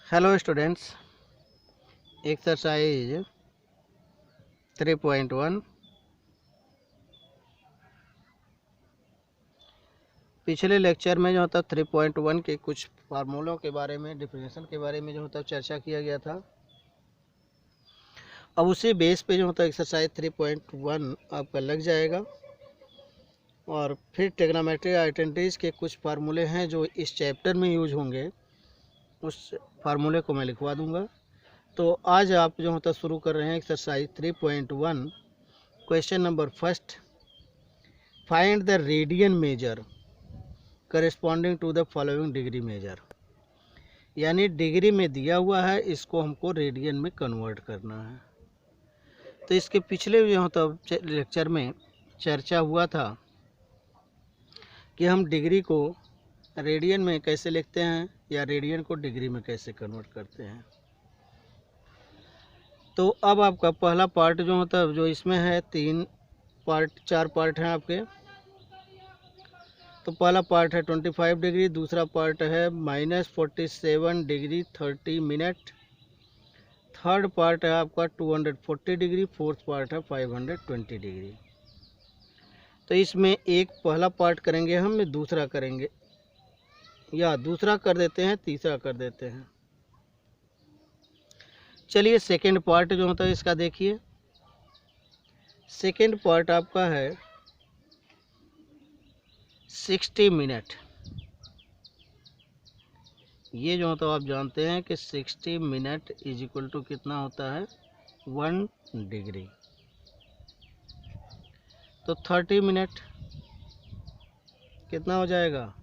Hello students, exercise 3.1। पिछले lecture में जो होता 3.1 के कुछ फार्मूलों के बारे में, डिफिनेशन के बारे में जो होता चर्चा किया गया था। अब उसी बेस पे जो होता एक्सरसाइज 3.1 आपका लग जाएगा और फिर ट्रिग्नोमेट्रिक आइडेंटिटीज़ के कुछ फार्मूले हैं जो इस चैप्टर में यूज होंगे, उस फार्मूले को मैं लिखवा दूंगा। तो आज आप जो होता शुरू कर रहे हैं exercise 3.1। Question number first, find the radian measure corresponding to the following degree measure. यानी डिग्री में दिया हुआ है, इसको हमको रेडियन में कन्वर्ट करना है। तो इसके पिछले जो होता लेक्चर में चर्चा हुआ था कि हम डिग्री को रेडियन में कैसे लिखते हैं या रेडियन को डिग्री में कैसे कन्वर्ट करते हैं। तो अब आपका पहला पार्ट जो होता है, जो इसमें है चार पार्ट हैं आपके। तो पहला पार्ट है 25 डिग्री, दूसरा पार्ट है -47 डिग्री 30 मिनट, थर्ड पार्ट है आपका 240 डिग्री, फोर्थ पार्ट है 520 डिग्री। तो इसमें एक पहला पार्ट करेंगे हम, दूसरा करेंगे, या दूसरा कर देते हैं, तीसरा कर देते हैं। चलिए सेकेंड पार्ट जो होता है इसका देखिए। सेकेंड पार्ट आपका है 60 मिनट। ये जो होता है आप जानते हैं कि 60 मिनट इज इक्वल टू कितना होता है, 1 डिग्री। तो 30 मिनट कितना हो जाएगा,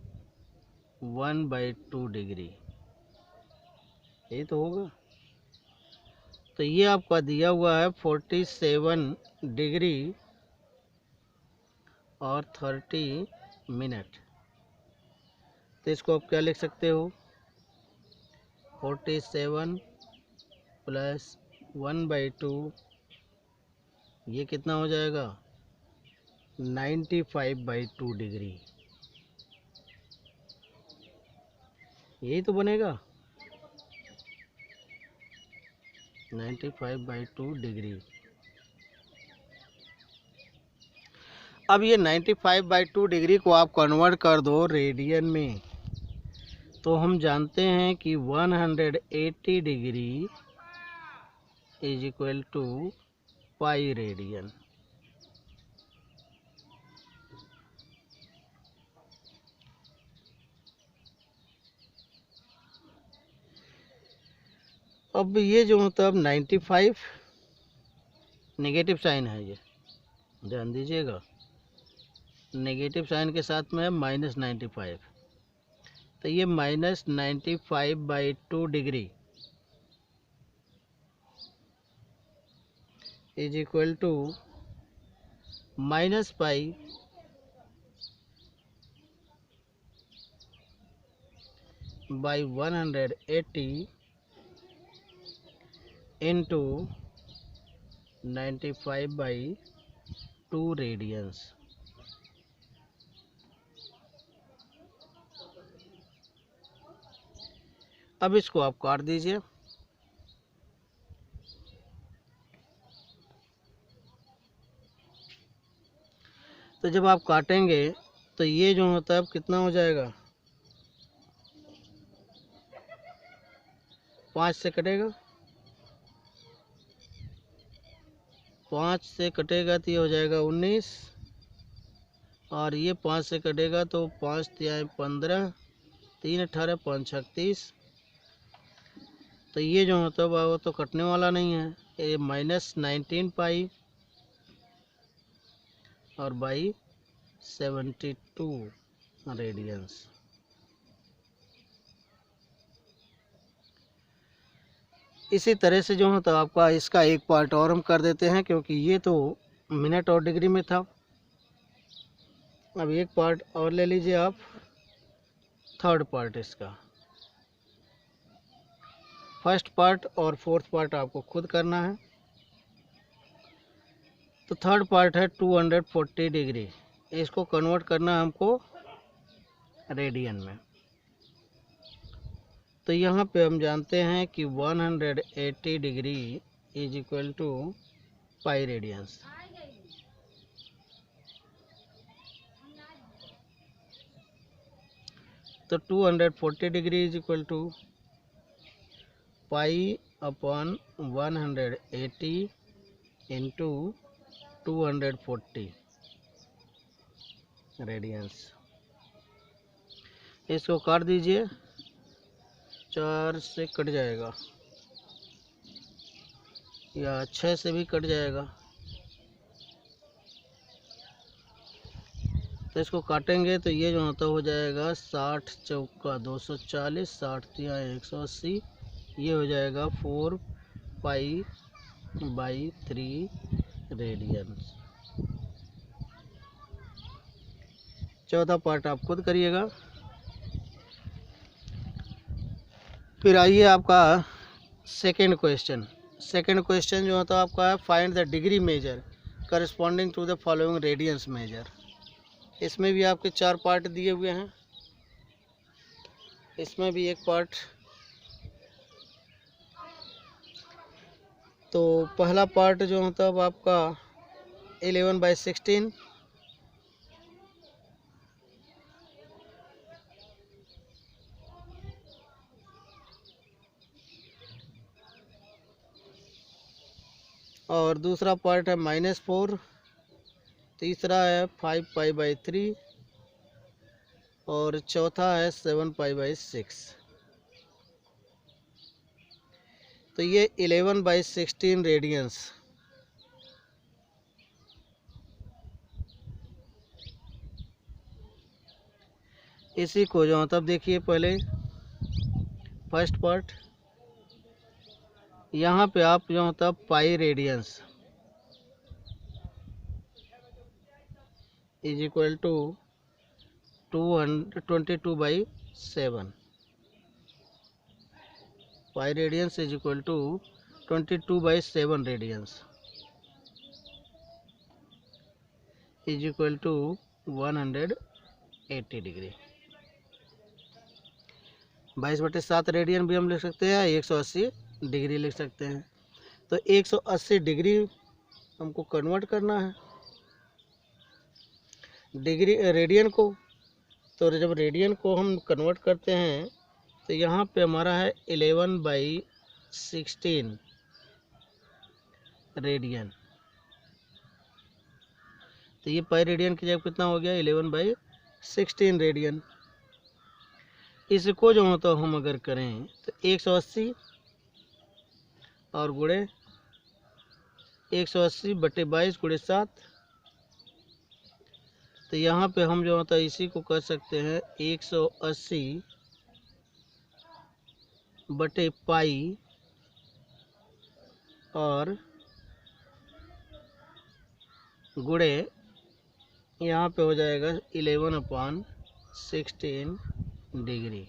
1/2 डिग्री। यही तो होगा। तो ये आपका दिया हुआ है 47 डिग्री और 30 मिनट। तो इसको आप क्या लिख सकते हो, 47 प्लस 1/2, ये कितना हो जाएगा, 95/2 डिग्री। यही तो बनेगा, 95/2 डिग्री। अब ये 95/2 डिग्री को आप कन्वर्ट कर दो रेडियन में। तो हम जानते हैं कि 180 degree is equal to pi radian. अब ये जो मतलब 95 नेगेटिव साइन है, ये ध्यान दीजिएगा, नेगेटिव साइन के साथ में है -95। तो ये -95/2 degree is equal to -pi by 180 into 95/2 radians. अब इसको आप काट दीजिए। तो जब आप काटेंगे तो ये जो होता है अब कितना हो जाएगा, 5 से कटेगा, 5 से कटेगा तो ये हो जाएगा 19, और ये 5 से कटेगा तो 5 तिहाई 15, 3 18 5 36। तो ये जो होता है वो तो कटने वाला नहीं है, ये -19 पाई और बाई 72 रेडियंस। इसी तरह से जो होता है आपका इसका एक पार्ट और हम कर देते हैं, क्योंकि ये तो मिनट और डिग्री में था। अब एक पार्ट और ले लीजिए आप, थर्ड पार्ट इसका। फर्स्ट पार्ट और फोर्थ पार्ट आपको खुद करना है। तो थर्ड पार्ट है 240 डिग्री, इसको कन्वर्ट करना है हमको रेडियन में। तो यहाँ पे हम जानते हैं कि 180 degree is equal to pi radians. तो 240 degree is equal to pi upon 180 into 240 radians. इसको काट दीजिए, 4 से कट जाएगा या 6 से भी कट जाएगा। तो इसको काटेंगे तो ये जो होता हो जाएगा 60 चौका 240, 60 तिया 180, ये हो जाएगा 4 पाई बाई 3 रेडियंस। चौथा पार्ट आप खुद करिएगा। फिर आइए आपका सेकेंड क्वेश्चन। सेकेंड क्वेश्चन जो होता है आपका है find the degree measure corresponding to the following radians measure. इसमें भी आपके 4 पार्ट दिए हुए हैं, इसमें भी एक पार्ट। तो पहला पार्ट जो होता है आपका 11/16, और दूसरा पार्ट है -4, तीसरा है 5 पाई बाई 3 और चौथा है 7 पाई बाई 6। तो ये 11/16 रेडियंस इसी को जो तब देखिए पहले फर्स्ट पार्ट, यहाँ पे आप जो तब pi radians is equal to 22/7। Pi radians is equal to 22/7 radians is equal to 180 degree. 22/7 radian भी हम लिख सकते हैं, 180 डिग्री लिख सकते हैं। तो 180 डिग्री हमको कन्वर्ट करना है डिग्री रेडियन को। तो जब रेडियन को हम कन्वर्ट करते हैं तो यहाँ पे हमारा है 11/16 रेडियन। तो ये पाई रेडियन की जगह कितना हो गया 11/16 रेडियन। इसको जो होता हम अगर करें तो 180 और गुणे 180/22 गुणे 7। तो यहाँ पे हम जो होता है इसी को कर सकते हैं 180/पाई और गुणे यहाँ पे हो जाएगा 11/16 डिग्री।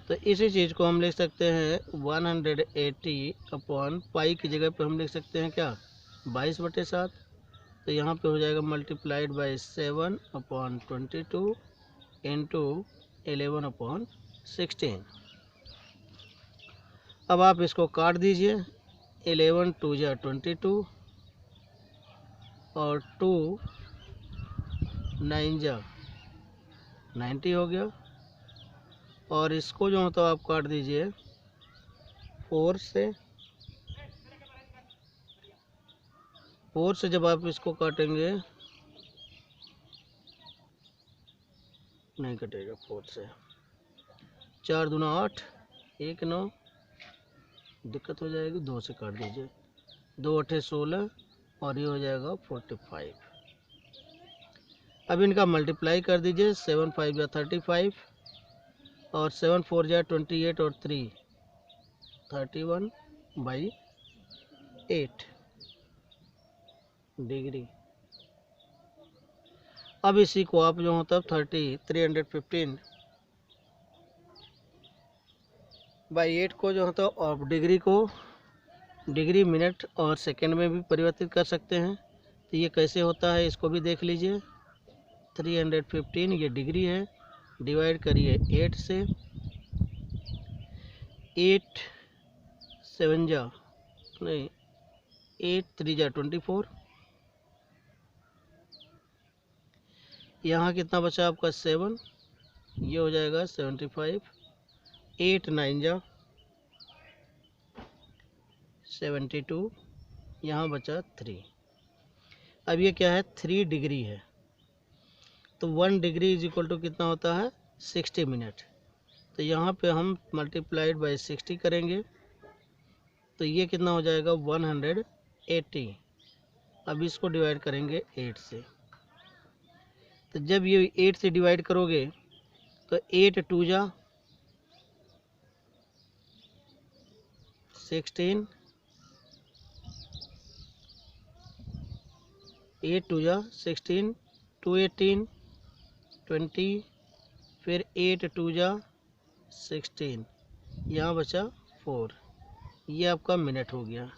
तो इसी चीज़ को हम लिख सकते हैं 180/पाई की जगह पे हम लिख सकते हैं क्या 22/7। तो यहाँ पे हो जाएगा मल्टीप्लाइड बाई 7/22 इंटू 11/16। अब आप इसको काट दीजिए, 11 2 जा 22 और 2 9 जा 90 हो गया। और इसको जो होता है आप काट दीजिए 4 से जब आप इसको काटेंगे नहीं कटेगा 4 से, 4 दूना 8 1 9 दिक्कत हो जाएगी, 2 से काट दीजिए, 2 8 16 और ये हो जाएगा 45। अब इनका मल्टीप्लाई कर दीजिए, 7 5 या 35 और 7 4 या 28 और 3 31/8 डिग्री। अब इसी को आप जो होता है 315/8 को जो होता है और डिग्री को डिग्री मिनट और सेकंड में भी परिवर्तित कर सकते हैं। तो ये कैसे होता है इसको भी देख लीजिए। 315 ये डिग्री है, डिवाइड करिए 8 से। 8 7 जा नहीं 8 3 जा 24। यहाँ कितना बचा आपका 7, ये हो जाएगा 75। 8 9 जा 72, यहाँ बचा 3। अब ये क्या है 3 डिग्री है, तो 1 डिग्री इज इक्वल टू कितना होता है 60 मिनट। तो यहाँ पे हम मल्टीप्लाइड बाई 60 करेंगे, तो ये कितना हो जाएगा 180। अब इसको डिवाइड करेंगे 8 से। तो जब ये 8 से डिवाइड करोगे तो 8 2 जा 16, 8 2 जा 16, 2 18 20, फिर 8 2 जा 16, यहाँ बचा 4। ये आपका मिनट हो गया।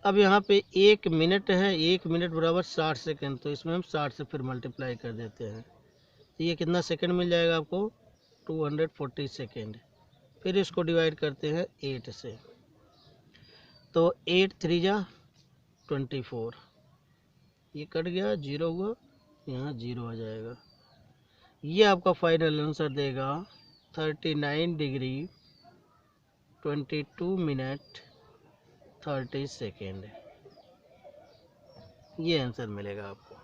अब यहाँ पे 1 मिनट है, 1 मिनट बराबर 60 सेकेंड, तो इसमें हम 60 से फिर मल्टीप्लाई कर देते हैं। तो ये कितना सेकंड मिल जाएगा आपको 240 सेकेंड। फिर इसको डिवाइड करते हैं 8 से, तो 8 3 जा 24, ये कट गया 0 हुआ, यहाँ 0 आ जाएगा। ये आपका फाइनल आंसर देगा 39 डिग्री 22 मिनट 30 सेकेंड। ये आंसर मिलेगा आपको।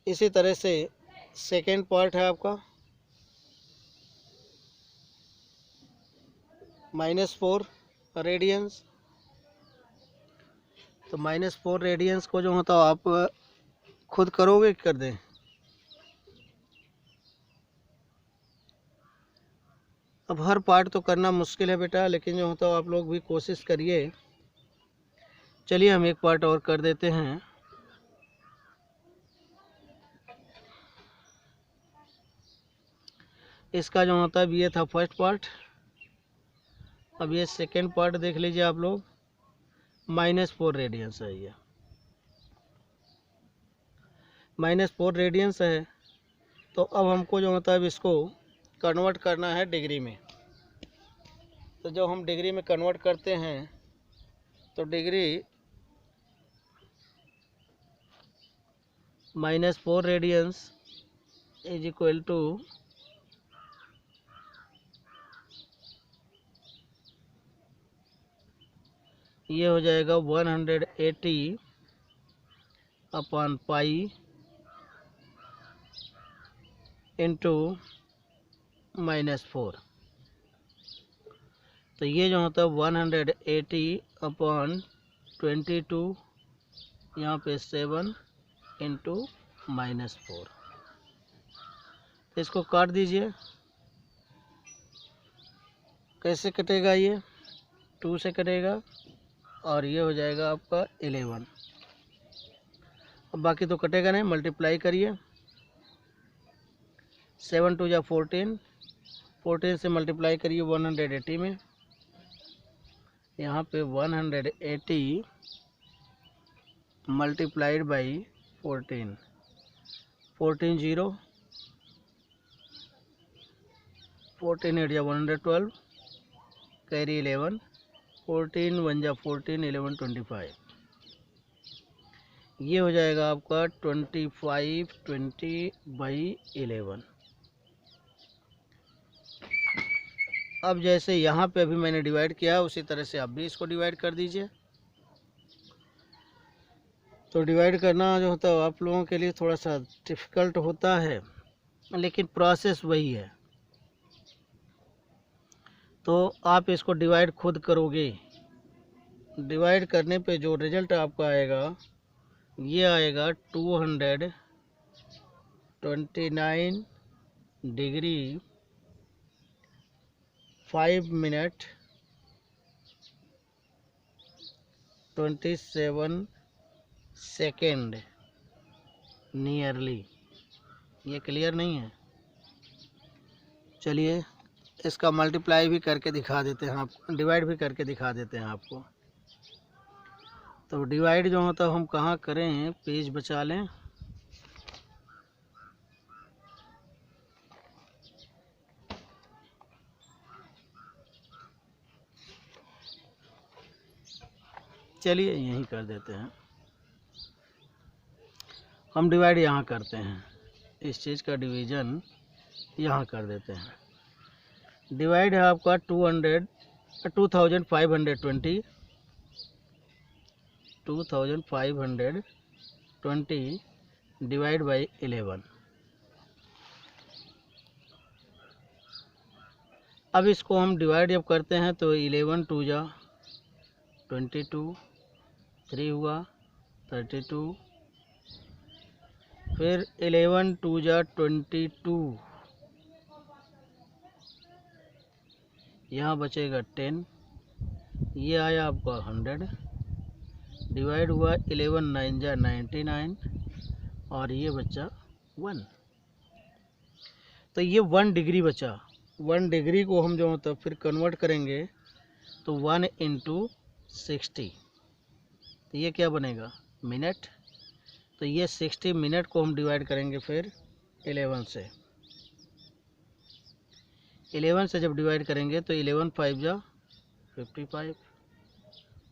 इसी तरह से सेकेंड पार्ट है आपका -4 रेडियंस। तो -4 रेडियंस को जो होता है आप खुद करोगे कर दें? अब हर पार्ट तो करना मुश्किल है बेटा, लेकिन जो होता है आप लोग भी कोशिश करिए। चलिए हम एक पार्ट और कर देते हैं। इसका जो होता है ये था फर्स्ट पार्ट। अब ये सेकेंड पार्ट देख लीजिए आप लोग। -4 रेडियंस है, ये -4 रेडियंस है। तो अब हमको जो होता है इसको कन्वर्ट करना है डिग्री में। तो जब हम डिग्री में कन्वर्ट करते हैं तो degree -4 radians is equal to ये हो जाएगा 180 अपॉन पाई इंटू -4। तो ये जो होता है 180 अपॉन 22, यहाँ पे 7 इंटू -4। तो इसको काट दीजिए। कैसे कटेगा? ये 2 से कटेगा और ये हो जाएगा आपका 11। अब बाकी तो कटेगा नहीं, मल्टीप्लाई करिए। 7 2 जा 14, 14 से मल्टीप्लाई करिए 180 में। यहाँ पे 180 मल्टीप्लाइड बाई 14, 14 0, 14 8 जा 112, कैरी 11, 14 1 जा 14, 11 25। ये हो जाएगा आपका 25 20/11। अब जैसे यहाँ पे अभी मैंने डिवाइड किया उसी तरह से आप भी इसको डिवाइड कर दीजिए। तो डिवाइड करना जो होता है आप लोगों के लिए थोड़ा सा डिफ़िकल्ट होता है, लेकिन प्रोसेस वही है। तो आप इसको डिवाइड खुद करोगे। डिवाइड करने पे जो रिजल्ट आपका आएगा ये आएगा 229 डिग्री 5 मिनट 27 सेकेंड नियरली। ये क्लियर नहीं है? चलिए इसका मल्टीप्लाई भी करके दिखा देते हैं आपको, डिवाइड भी करके दिखा देते हैं आपको। तो डिवाइड जो होता है हम कहाँ करें, पेज बचा लें। चलिए यहीं कर देते हैं, हम डिवाइड यहाँ करते हैं, इस चीज़ का डिवीज़न यहाँ कर देते हैं। डिवाइड है आपका 2520 डिवाइड बाई 11। अब इसको हम डिवाइड जब करते हैं तो 11 2 जा 22, 3 हुआ 32, फिर 11 2 जा 22, यहाँ बचेगा 10, ये आया आपका 100, डिवाइड हुआ 11 9 जा 99, और ये बचा 1। तो ये 1 डिग्री बचा। 1 डिग्री को हम जो होता फिर कन्वर्ट करेंगे तो 1 × 60, तो ये क्या बनेगा, मिनट। तो ये 60 मिनट को हम डिवाइड करेंगे फिर 11 से। 11 से जब डिवाइड करेंगे तो 11 5 जा 55,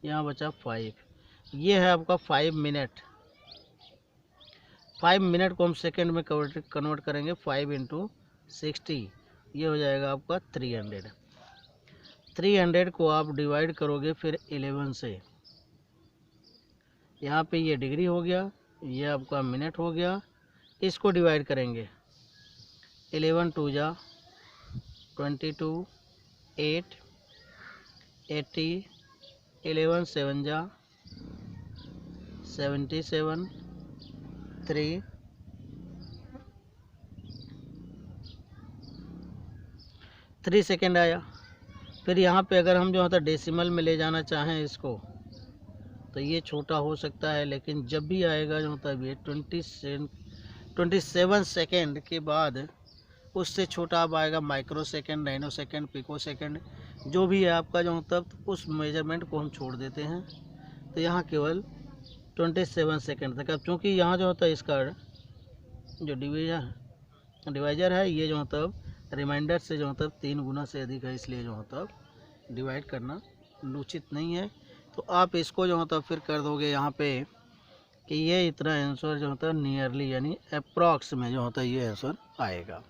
यहाँ बचा 5। ये है आपका 5 मिनट। 5 मिनट को हम सेकंड में कन्वर्ट करेंगे, 5 × 60, ये हो जाएगा आपका 300। 300 को आप डिवाइड करोगे फिर 11 से, यहाँ पे ये डिग्री हो गया, ये आपका मिनट हो गया। इसको डिवाइड करेंगे, 11 2 जा 22, 8 80, 11 7 जा 77, 3 सेकेंड आया। फिर यहाँ पे अगर हम जो होता डेसिमल में ले जाना चाहें इसको तो ये छोटा हो सकता है, लेकिन जब भी आएगा जो होता है 27 सेकेंड के बाद उससे छोटा अब आएगा micro second, nano second, pico second, जो भी है आपका जो होता है उस मेजरमेंट को हम छोड़ देते हैं। तो यहाँ केवल 27 सेकेंड तक। अब चूँकि यहाँ जो होता है इसका जो डिवाइजर है ये जो मतलब रिमाइंडर से जो मतलब 3 गुना से अधिक है, इसलिए जो मतलब डिवाइड करना उचित नहीं है। तो आप इसको जो मतलब फिर कर दोगे यहाँ पे कि ये इतना आंसर जो होता है नियरली यानी अप्रॉक्स में जो होता है ये आंसर आएगा।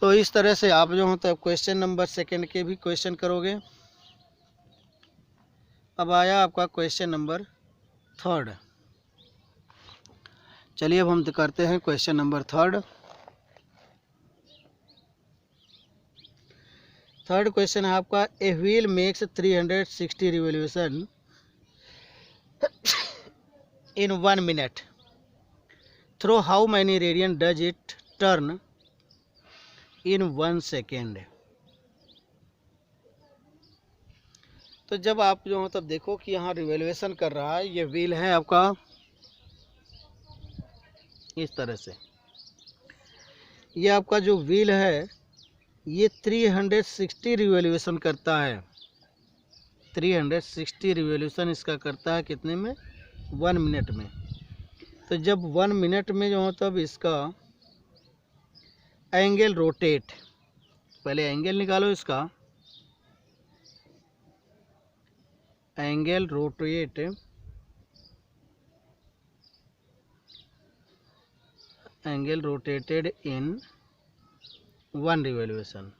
तो इस तरह से आप जो होता है क्वेश्चन नंबर सेकंड के भी क्वेश्चन करोगे। अब आया आपका क्वेश्चन नंबर थर्ड। चलिए अब हम करते हैं question number third. Third question है आपका, a wheel makes 360 revolution in 1 minute, through how many radian does it turn in 1 second? तो जब आप जो मतलब देखो कि यहाँ रिवोल्यूशन कर रहा है, ये व्हील है आपका इस तरह से, ये आपका जो व्हील है ये 360 रिवोल्यूशन करता है। 360 रिवोल्यूशन इसका करता है कितने में, 1 मिनट में। तो जब 1 मिनट में जो हो तब इसका एंगल रोटेट, पहले एंगल निकालो इसका, एंगल रोटेट एंगल रोटेटेड इन 1 रिवोल्यूशन।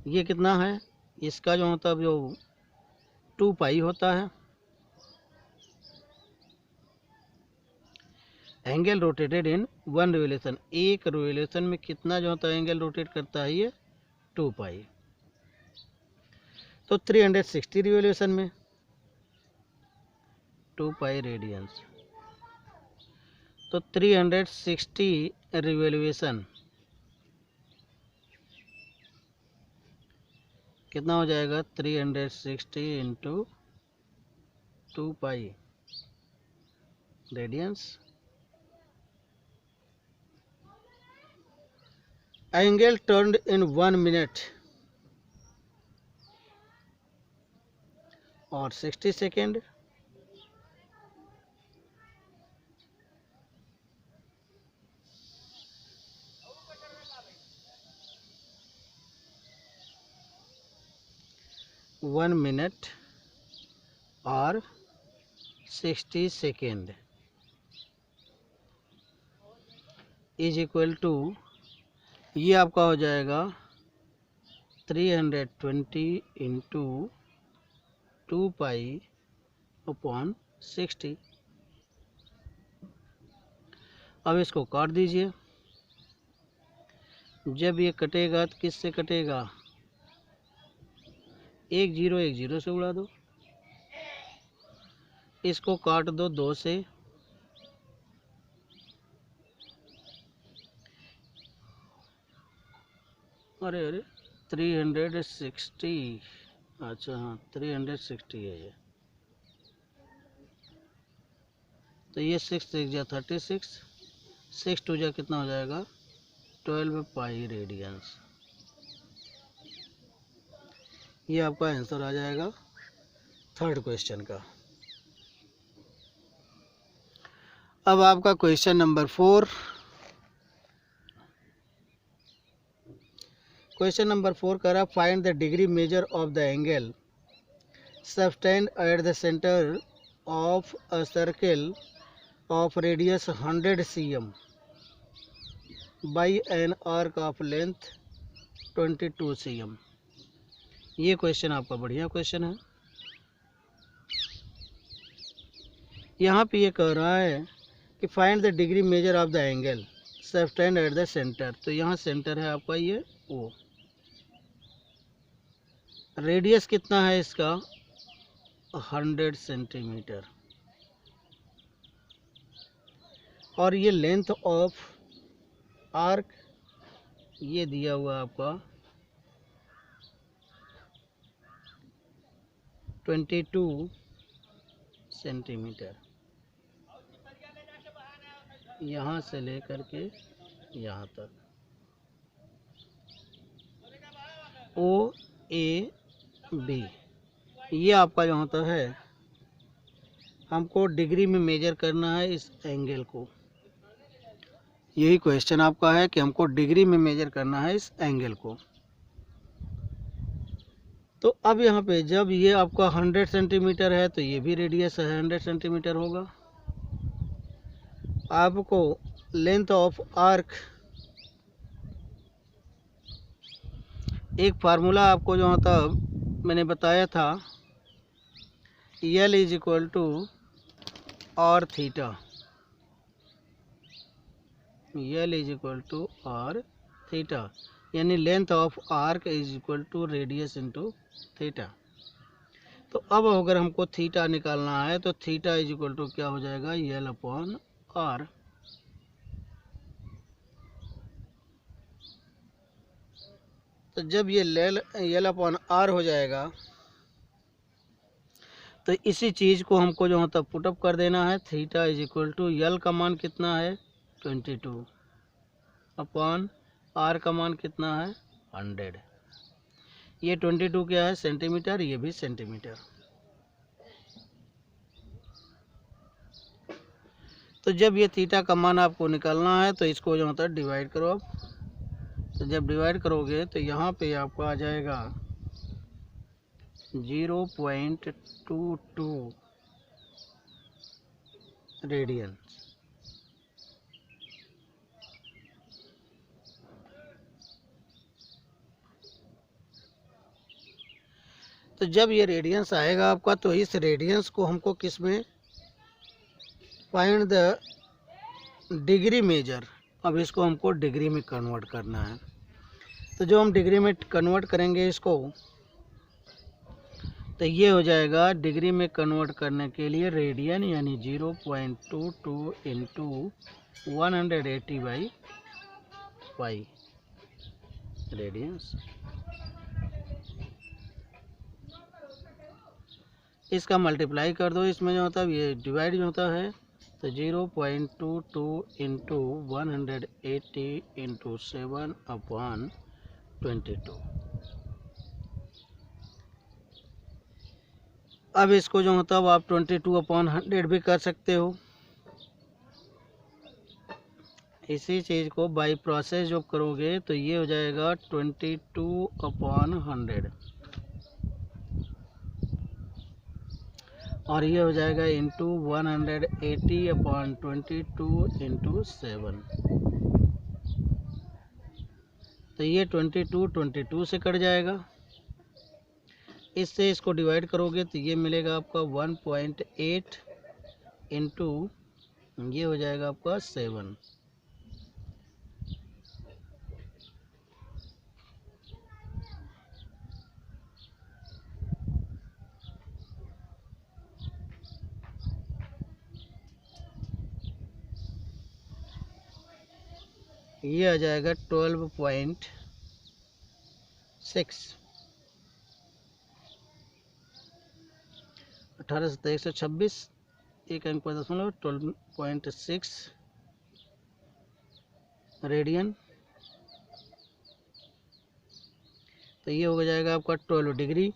ये कितना है, इसका जो होता है जो 2 पाई होता है। एंगल रोटेटेड इन 1 रिवोल्यूशन, एक रिवोल्यूशन में कितना जो होता है एंगल रोटेट करता है ये 2 पाई। तो 360 रिवोल्यूशन में 2 पाई रेडियंस, तो 360 रिवोल्यूशन कितना हो जाएगा, 360 into 2 pi radians. Angle turned in 1 minute और 60 सेकेंड। वन मिनट और 60 सेकेंड इज इक्वल टू, ये आपका हो जाएगा 320 इंटू 2 पाई अपॉन 60। अब इसको काट दीजिए। जब ये कटेगा तो किससे कटेगा? एक जीरो से उड़ा दो। इसको काट दो 2 से। अरे अरे 360, अच्छा हाँ 360 है ये। तो ये 6 6 जा 36, 6 2 जा कितना हो जाएगा? 12 पाई रेडियंस। ये आपका आंसर आ जाएगा थर्ड क्वेश्चन का। अब आपका क्वेश्चन नंबर 4। क्वेश्चन नंबर 4 कह रहा find the degree measure of the angle subtend at the centre of a circle of radius 100 cm by an arc of length 22 cm। ये question आपका बढ़िया question है। यहाँ पे ये कह रहा है कि find the degree measure of the angle subtend at the centre. तो यहाँ सेंटर है आपका ये ओ। रेडियस कितना है इसका? 100 सेंटीमीटर। और ये लेंथ ऑफ आर्क ये दिया हुआ आपका 22 सेंटीमीटर, यहाँ से लेकर के यहाँ तक। ओ ए बी ये आपका जो होता है, हमको डिग्री में मेजर करना है इस एंगल को। यही क्वेश्चन आपका है कि हमको डिग्री में मेजर करना है इस एंगल को। तो अब यहाँ पे जब ये आपका 100 सेंटीमीटर है तो ये भी रेडियस 100 सेंटीमीटर होगा। आपको लेंथ ऑफ आर्क, एक फार्मूला आपको जो होता मैंने बताया था, L is equal to r theta. L is equal to r theta, यानी length of arc is equal to radius into theta. तो अब अगर हमको थीटा निकालना है तो थीटा इज इक्वल टू क्या हो जाएगा? L upon r. तो जब ये L अपॉन आर हो जाएगा तो इसी चीज़ को हमको जो होता पुटअप कर देना है। Theta is equal to L का मान कितना है? 22 अपॉन आर का मान कितना है? 100। ये 22 क्या है? सेंटीमीटर, ये भी सेंटीमीटर। तो जब ये थीटा का मान आपको निकालना है तो इसको जो होता है डिवाइड करो आप। तो जब डिवाइड करोगे तो यहाँ पे आपको आ जाएगा 0.22 रेडियन। तो जब ये रेडियंस आएगा आपका तो इस रेडियंस को हमको किस में? Find the degree measure. अब इसको हमको डिग्री में कन्वर्ट करना है। तो जो हम डिग्री में कन्वर्ट करेंगे इसको, तो ये हो जाएगा डिग्री में कन्वर्ट करने के लिए रेडियन, यानी 0.22 इंटू 180/पाई रेडियंस। इसका मल्टीप्लाई कर दो, इसमें जो होता है ये डिवाइड जो होता है तो 0.22 इंटू 180 इंटू 7/22। अब इसको जो मतलब आप 22/100 भी कर सकते हो। इसी चीज़ को बाई प्रोसेस जो करोगे तो ये हो जाएगा 22/100 और ये हो जाएगा इंटू 180/22 इंटू 7। तो ये 22 से कट जाएगा। इससे इसको डिवाइड करोगे तो ये मिलेगा आपका 1.8 इंटू ये हो जाएगा आपका 7। ये आ जाएगा 12.6। 18 एक अंक 12.6 रेडियन। तो ये हो जाएगा आपका 12 डिग्री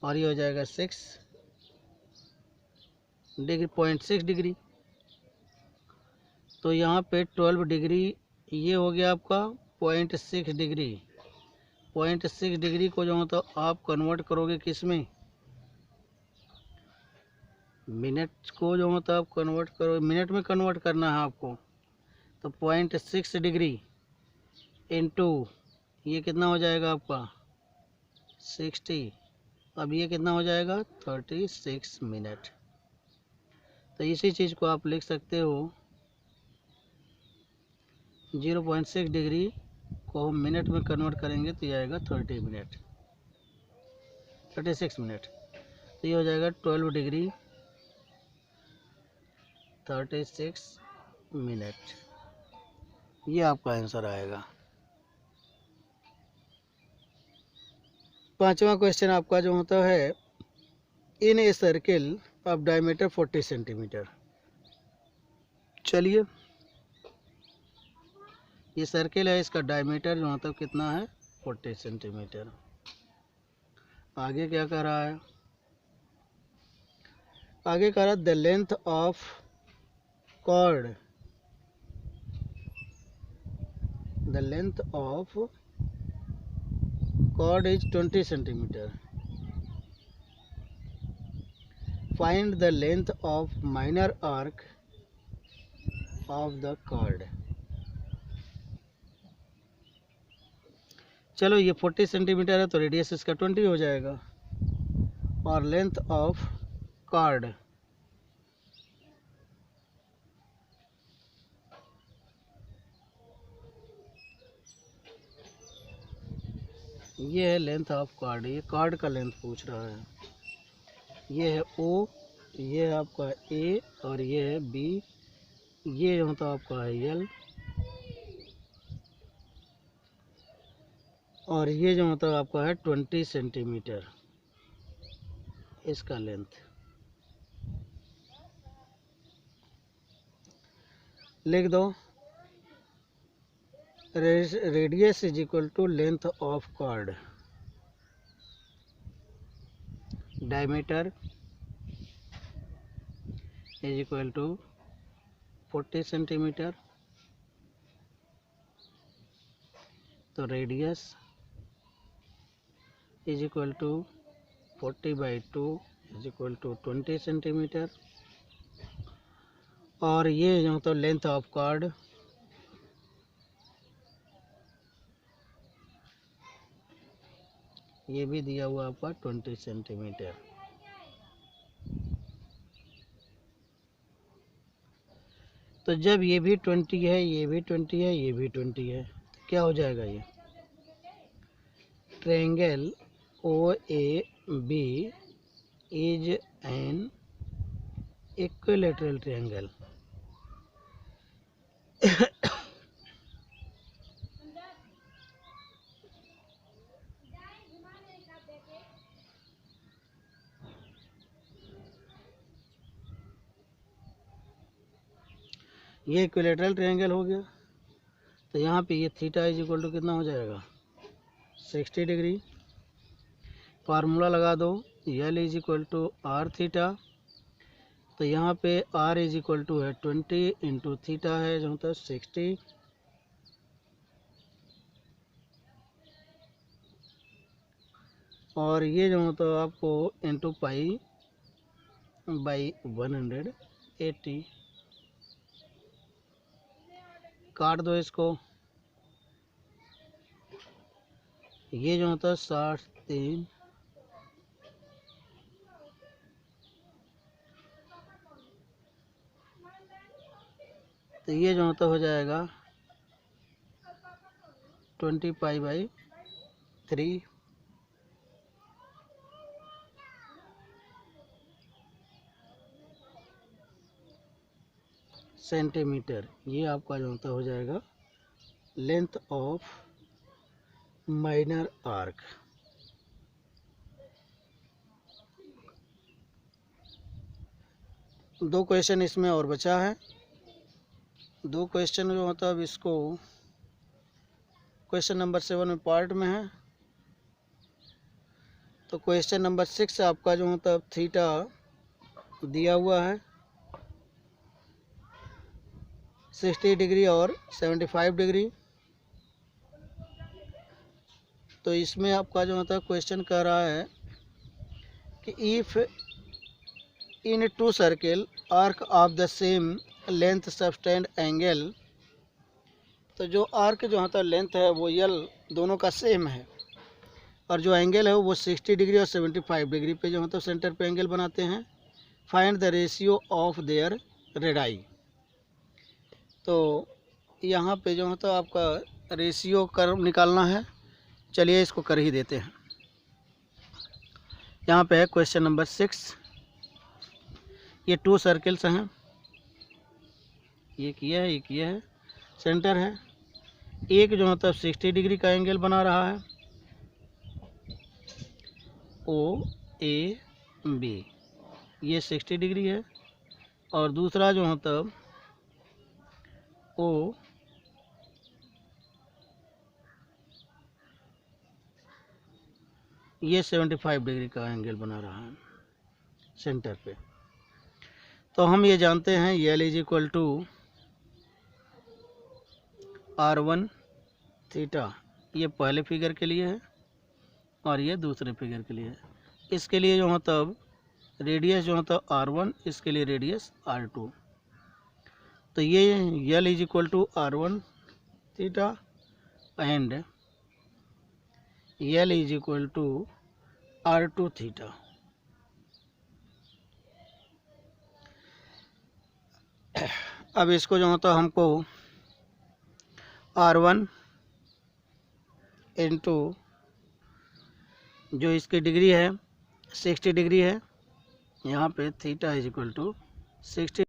और ये हो जाएगा 6 डिग्री 0.6 डिग्री। तो यहाँ पे 12 डिग्री ये हो गया आपका 0.6 डिग्री। 0.6 डिग्री को जो मतलब आप कन्वर्ट करोगे किस में, मिनट को जो मतलब आप कन्वर्ट करो, मिनट में कन्वर्ट करना है आपको। तो 0.6 डिग्री इंटू ये कितना हो जाएगा आपका 60। अब ये कितना हो जाएगा 36 मिनट। तो इसी चीज़ को आप लिख सकते हो 0.6 डिग्री को हम मिनट में कन्वर्ट करेंगे तो ये आएगा 36 मिनट। तो ये हो जाएगा 12 डिग्री 36 मिनट। ये आपका आंसर आएगा। पांचवा क्वेश्चन आपका जो होता है, in a circle of diameter 40 centimetre. चलिए ये सर्किल है, इसका डायमीटर जो मतलब कितना है 40 सेंटीमीटर। आगे क्या कह रहा है, आगे कह रहा है the length of chord, the length of chord is 20 centimetre. Find the length of minor arc of the chord. चलो ये 40 सेंटीमीटर है तो रेडियस इसका 20 हो जाएगा और लेंथ ऑफ कॉर्ड ये है लेंथ ऑफ कॉर्ड। ये कॉर्ड का लेंथ पूछ रहा है। ये है ओ, ये है आपका ए और ये है बी। ये जो होता आपका है एल और ये जो होता आपका है 20 सेंटीमीटर इसका लेंथ। लिख दो radius is equal to length of chord, diameter is equal to 40 centimetre, तो radius is equal to 40/2 is equal to 20 centimetre और ये जो तो लेंथ ऑफ कॉर्ड ये भी दिया हुआ आपका 20 सेंटीमीटर। तो जब ये भी 20 है, ये भी 20 है, ये भी 20 है, तो क्या हो जाएगा, ये triangle O A B is an equilateral triangle. ये इक्विलेटरल ट्रायंगल हो गया। तो यहाँ पे ये थीटा इज इक्वल टू कितना हो जाएगा 60 डिग्री। फार्मूला लगा दो, l is equal to r theta. तो यहाँ पे आर इज इक्वल टू है 20 इंटू थीटा है जो होता है 60, और ये जो होता है आपको इंटू पाई बाई 180। काट दो इसको। ये जो होता है 63, तो ये जो होता हो जाएगा 20 पाई बाई 3। सेंटीमीटर। ये आपका जो होता हो जाएगा लेंथ ऑफ माइनर आर्क। दो क्वेश्चन इसमें और बचा है। दो क्वेश्चन जो होता है अब इसको क्वेश्चन नंबर 7 में पार्ट में है। तो क्वेश्चन नंबर 6 आपका जो होता है थीटा दिया हुआ है 60 डिग्री और 75 डिग्री। तो इसमें आपका जो होता है क्वेश्चन कह रहा है कि if in two circle arc of the same length subtend angle. तो जो आर्क जो होता है लेंथ है वो यल दोनों का सेम है, और जो एंगल है वो 60 डिग्री और 75 डिग्री पे जो होता है सेंटर पे एंगल बनाते हैं। Find the ratio of their radii. तो यहाँ पे जो होता है आपका रेशियो कर निकालना है। चलिए इसको कर ही देते हैं। यहाँ पे है क्वेश्चन नंबर 6। ये टू सर्किल्स हैं, एक ये है एक ये है, सेंटर है। एक जो होता है 60 डिग्री का एंगल बना रहा है ओ ए बी, ये 60 डिग्री है, और दूसरा जो होता है ओ ये 75 डिग्री का एंगल बना रहा है सेंटर पे। तो हम ये जानते हैं l is equal to R1 theta. ये पहले फिगर के लिए है और ये दूसरे फिगर के लिए है। इसके लिए जो होता है रेडियस जो होता है R1, इसके लिए रेडियस R2। तो ये l is equal to R1 theta and l is equal to R2 theta. अब इसको जो होता है हमको R1 इंटू जो इसकी डिग्री है 60 डिग्री है, यहाँ पे थीटा इज इक्वल टू 60